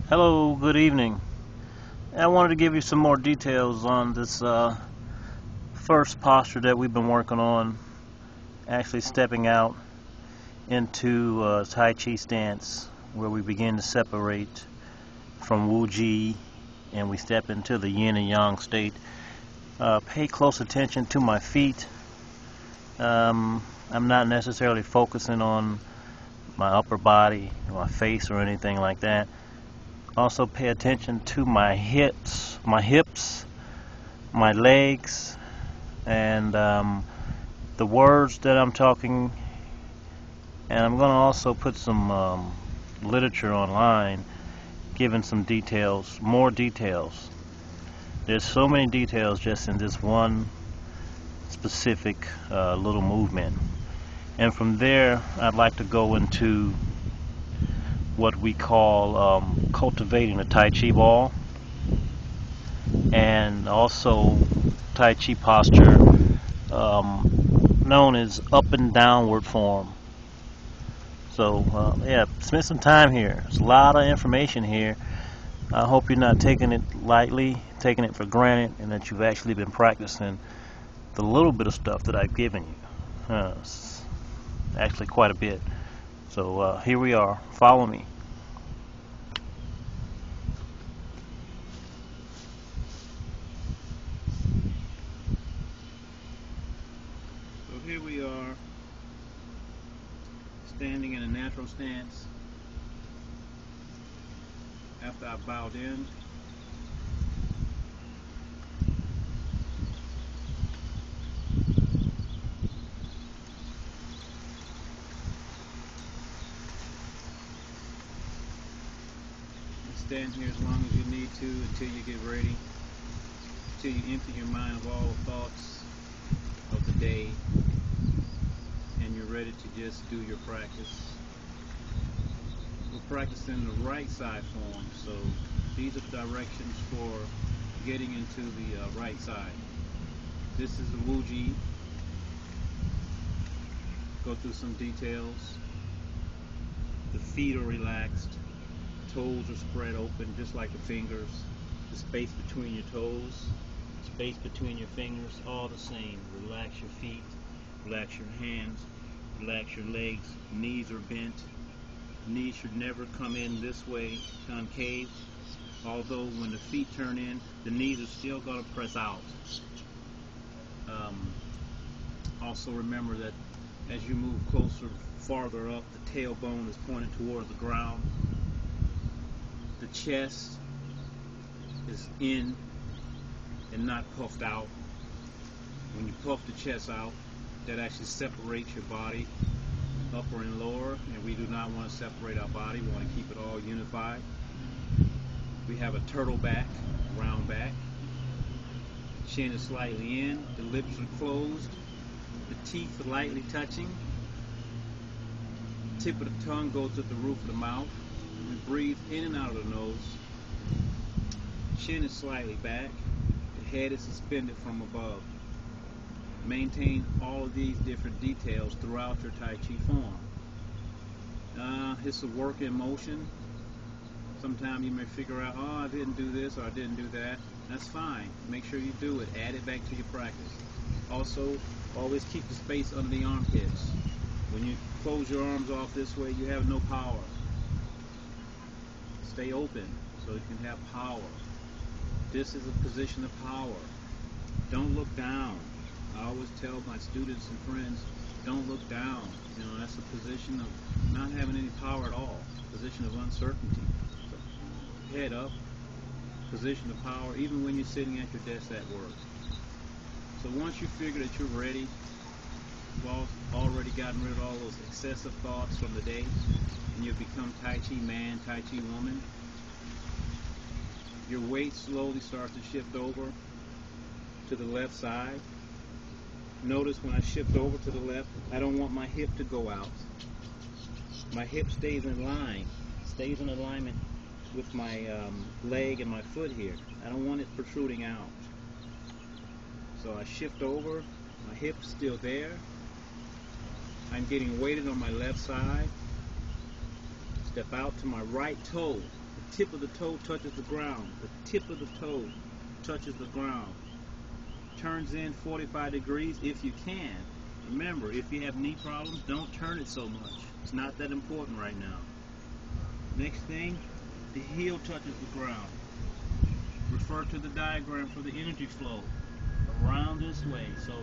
Hello, good evening. I wanted to give you some more details on this first posture that we've been working on, actually stepping out into Tai Chi stance, where we begin to separate from Wu Ji and we step into the yin and yang state. Pay close attention to my feet. I'm not necessarily focusing on my upper body, my face, or anything like that. Also pay attention to my hips, my legs, and the words that I'm talking. And I'm going to also put some literature online giving some details, more details. There's so many details just in this one specific little movement. And from there, I'd like to go into what we call cultivating a Tai Chi ball, and also Tai Chi posture known as up and downward form. So yeah, spend some time here. There's a lot of information here. I hope you're not taking it lightly, taking it for granted, and that you've actually been practicing the little bit of stuff that I've given you. It's actually quite a bit. So here we are. Follow me. So here we are, standing in a natural stance after I bowed in. Stand here as long as you need to until you get ready, until you empty your mind of all the thoughts of the day and you're ready to just do your practice. We're practicing the right side form, so these are the directions for getting into the right side. This is the Wu Ji. Go through some details. The feet are relaxed. Toes are spread open just like the fingers. The space between your toes, space between your fingers, all the same. Relax your feet, relax your hands, relax your legs. Knees are bent. Knees should never come in this way, concave. Although when the feet turn in, the knees are still going to press out. Also remember that as you move closer, farther up, the tailbone is pointed toward the ground. The chest is in and not puffed out. When you puff the chest out, that actually separates your body, upper and lower, and we do not want to separate our body. We want to keep it all unified. We have a turtle back, round back. Chin is slightly in, the lips are closed, the teeth are lightly touching. Tip of the tongue goes to the roof of the mouth. We breathe in and out of the nose. Chin is slightly back. The head is suspended from above. Maintain all of these different details throughout your Tai Chi form. It's a work in motion. Sometimes you may figure out, oh, I didn't do this or I didn't do that. That's fine. Make sure you do it. Add it back to your practice. Also, always keep the space under the armpits. When you close your arms off this way, you have no power. Stay open so you can have power. This is a position of power. Don't look down. I always tell my students and friends, don't look down. You know, that's a position of not having any power at all. Position of uncertainty. So, head up. Position of power, even when you're sitting at your desk at work. So once you figure that you're ready, you've already gotten rid of all those excessive thoughts from the day, and you've become Tai Chi man, Tai Chi woman, your weight slowly starts to shift over to the left side. Notice when I shift over to the left, I don't want my hip to go out. My hip stays in line, stays in alignment with my leg and my foot here. I don't want it protruding out. So I shift over, my hip's still there. I'm getting weighted on my left side. Step out to my right toe. The tip of the toe touches the ground. The tip of the toe touches the ground. Turns in 45 degrees if you can. Remember, if you have knee problems, don't turn it so much. It's not that important right now. Next thing, the heel touches the ground. Refer to the diagram for the energy flow. Around this way. So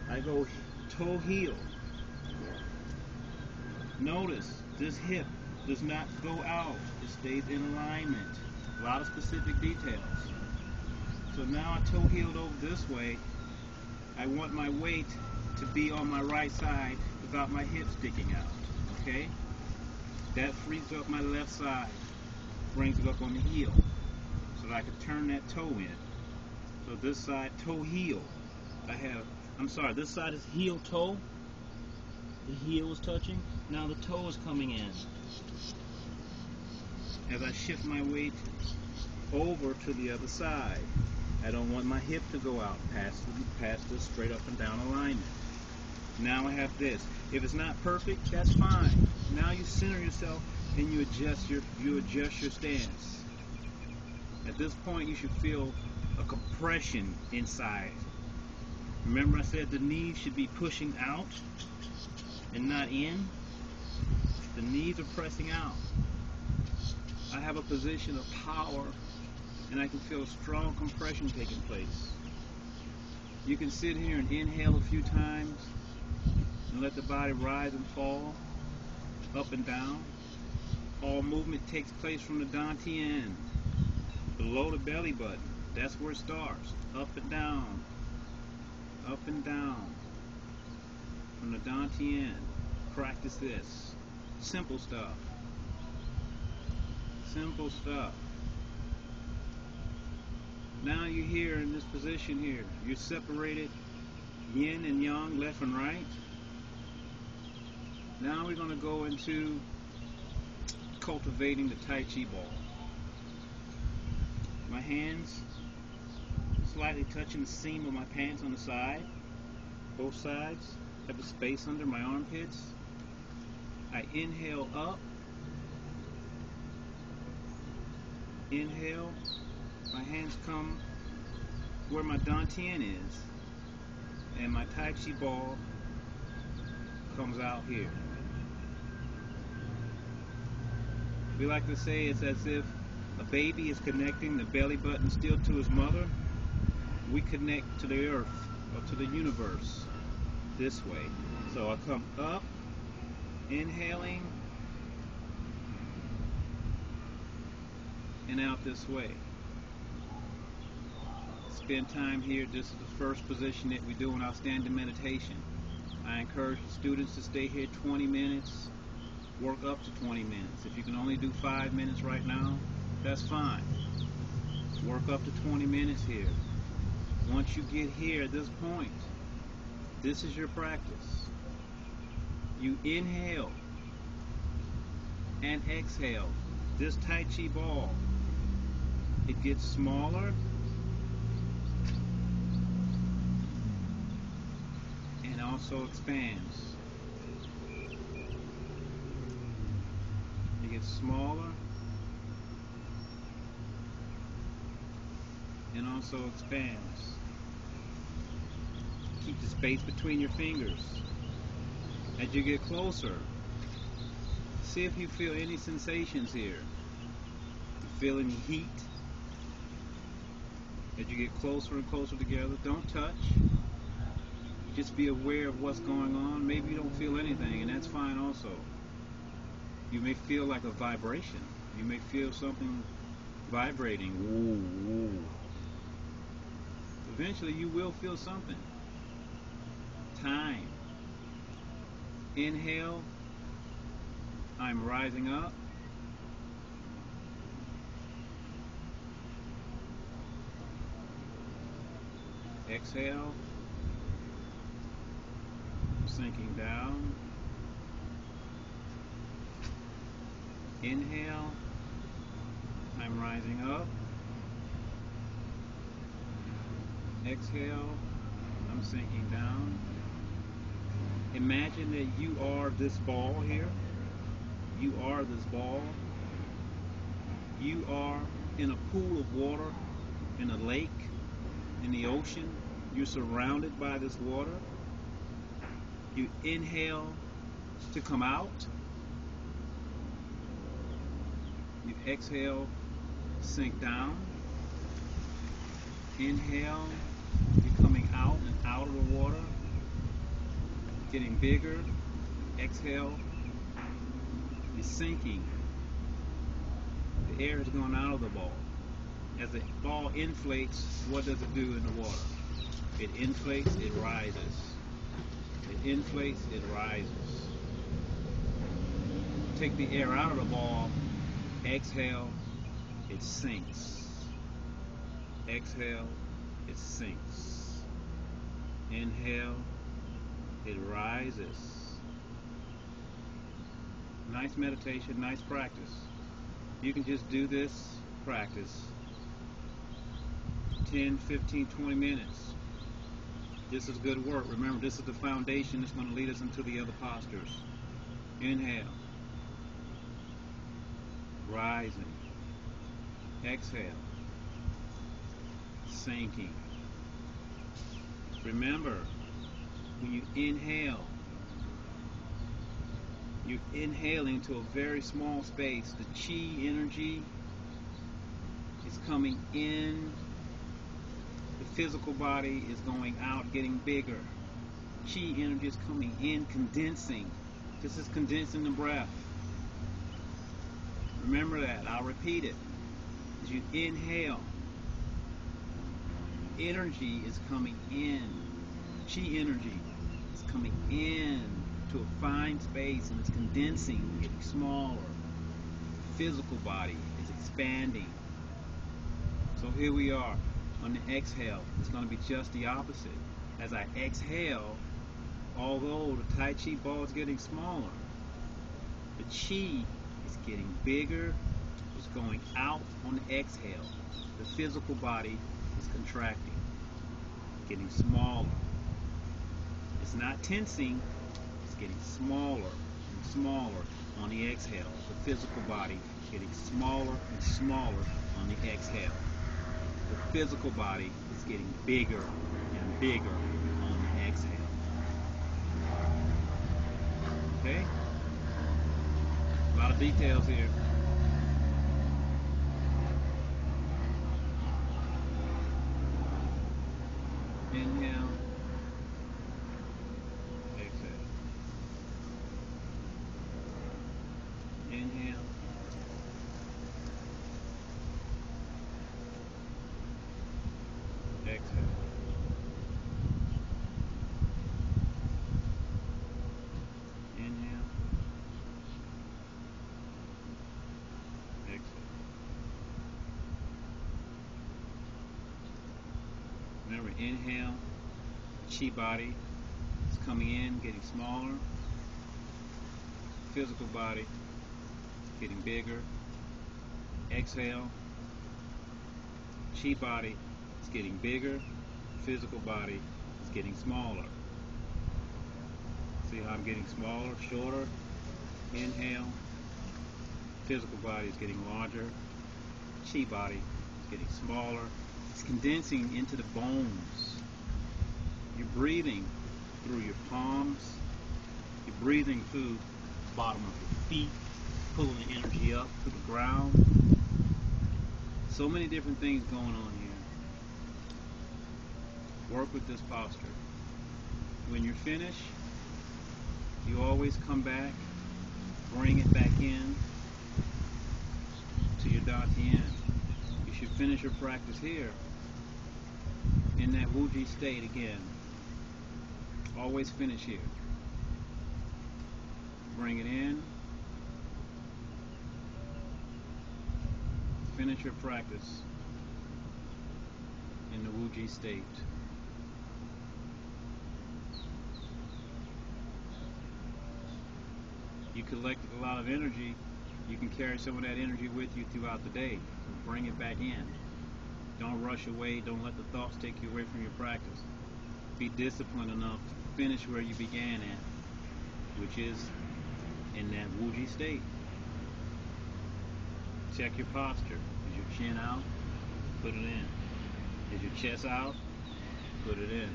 I go toe heel. Notice this hip does not go out. It stays in alignment. A lot of specific details. So now I toe heeled over this way. I want my weight to be on my right side without my hip sticking out. Okay? That frees up my left side. Brings it up on the heel. So that I can turn that toe in. So this side, toe heel. This side is heel toe. The heel is touching. Now the toe is coming in. As I shift my weight over to the other side. I don't want my hip to go out past this straight up and down alignment. Now I have this. If it's not perfect, that's fine. Now you center yourself and you adjust your stance. At this point, you should feel a compression inside. Remember I said the knees should be pushing out and not in? The knees are pressing out. I have a position of power and I can feel a strong compression taking place. You can sit here and inhale a few times and let the body rise and fall, up and down. All movement takes place from the dantian, below the belly button. That's where it starts. Up and down, up and down. From the dantian. Practice this. Simple stuff. Simple stuff. Now you're here in this position here. You're separated yin and yang, left and right. Now we're going to go into cultivating the Tai Chi ball. My hands slightly touching the seam of my pants on the side. Both sides. Have the space under my armpits. I inhale up. Inhale. My hands come where my dantian is. And my Tai Chi ball comes out here. We like to say it's as if a baby is connecting the belly button still to his mother. We connect to the earth or to the universe this way. So I come up, inhaling, and out this way. Spend time here. This is the first position that we do in our standing meditation. I encourage students to stay here 20 minutes, work up to 20 minutes. If you can only do 5 minutes right now, that's fine. Work up to 20 minutes here. Once you get here at this point, this is your practice. You inhale and exhale. This Tai Chi ball, it gets smaller and also expands. It gets smaller and also expands. Keep the space between your fingers. As you get closer, see if you feel any sensations here. You feel any heat? As you get closer and closer together, don't touch. Just be aware of what's going on. Maybe you don't feel anything, and that's fine also. You may feel like a vibration. You may feel something vibrating. Woo, woo. Eventually you will feel something. Time. Inhale. I'm rising up. Exhale. Sinking down. Inhale. I'm rising up. Exhale. I'm sinking down. Imagine that you are this ball here. You are this ball. you are in a pool of water, in a lake, in the ocean. You're surrounded by this water. You inhale to come out. You exhale, sink down. Inhale, you're coming out and out of the water, getting bigger. Exhale, you're sinking. The air has gone out of the ball. As the ball inflates, what does it do in the water? It inflates, it rises. It inflates, it rises. Take the air out of the ball, exhale, it sinks. Exhale, it sinks. Inhale, it rises. Nice meditation, nice practice. You can just do this practice 10, 15, 20 minutes. This is good work. Remember, this is the foundation that's going to lead us into the other postures. Inhale. Rising. Exhale. Sinking. Remember, when you inhale, you're inhaling to a very small space. The chi energy is coming in. The physical body is going out, getting bigger. Chi energy is coming in, condensing. This is condensing the breath. Remember that. I'll repeat it. As you inhale, energy is coming in. Chi energy is coming in to a fine space, and it's condensing, getting smaller. Physical body is expanding. So here we are. On the exhale, it's going to be just the opposite. As I exhale, although the Tai Chi ball is getting smaller, the Chi is getting bigger. It's going out on the exhale. The physical body is contracting, getting smaller. It's not tensing, it's getting smaller and smaller on the exhale. The physical body getting smaller and smaller on the exhale. The physical body is getting bigger and bigger on the exhale. Okay? A lot of details here. Inhale. Exhale. Inhale. Exhale. Inhale. Exhale. Remember, inhale, chi body is coming in, getting smaller. Physical body getting bigger. Exhale, chi body is getting bigger. Physical body is getting smaller. See how I'm getting smaller, shorter? Inhale. Physical body is getting larger. Chi body is getting smaller. It's condensing into the bones. You're breathing through your palms. You're breathing through the bottom of your feet, pulling the energy up to the ground. So many different things going on here. Work with this posture. When you're finished, you always come back, bring it back in to your Dantian. You should finish your practice here in that Wuji state again. Always finish here. Bring it in. Finish your practice in the Wuji state. You collected a lot of energy. You can carry some of that energy with you throughout the day. Bring it back in. Don't rush away. Don't let the thoughts take you away from your practice. Be disciplined enough to finish where you began at, which is in that Wuji state. Check your posture. Is your chin out? Put it in. Is your chest out? Put it in.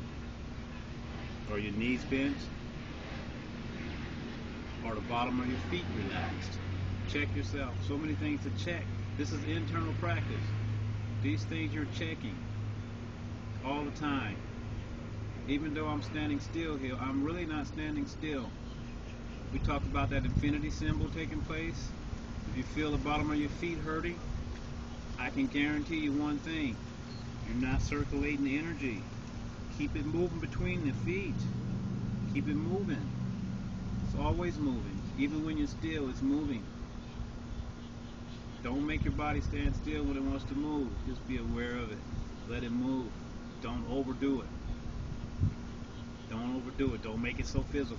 Are your knees bent? Are the bottom of your feet relaxed? Check yourself. So many things to check. This is internal practice. These things you're checking all the time. Even though I'm standing still here, I'm really not standing still. We talked about that infinity symbol taking place. If you feel the bottom of your feet hurting, I can guarantee you one thing. You're not circulating the energy. Keep it moving between the feet. Keep it moving. It's always moving. Even when you're still, it's moving. Don't make your body stand still when it wants to move. Just be aware of it. Let it move. Don't overdo it. Don't overdo it. Don't make it so physical.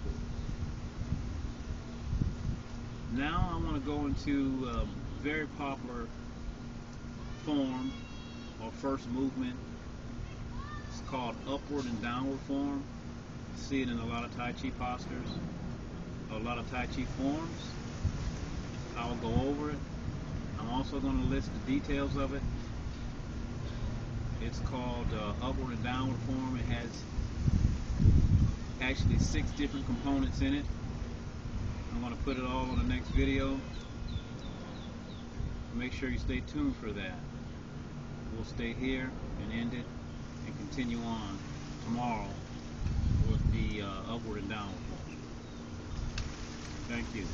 Now I want to go into a very popular form or first movement. It's called upward and downward form. You see it in a lot of Tai Chi postures, a lot of Tai Chi forms. I'll go over it. I'm also going to list the details of it. It's called upward and downward form. It has actually 6 different components in it. I'm going to put it all on the next video. Make sure you stay tuned for that. We'll stay here and end it and continue on tomorrow with the upward and downward. Thank you.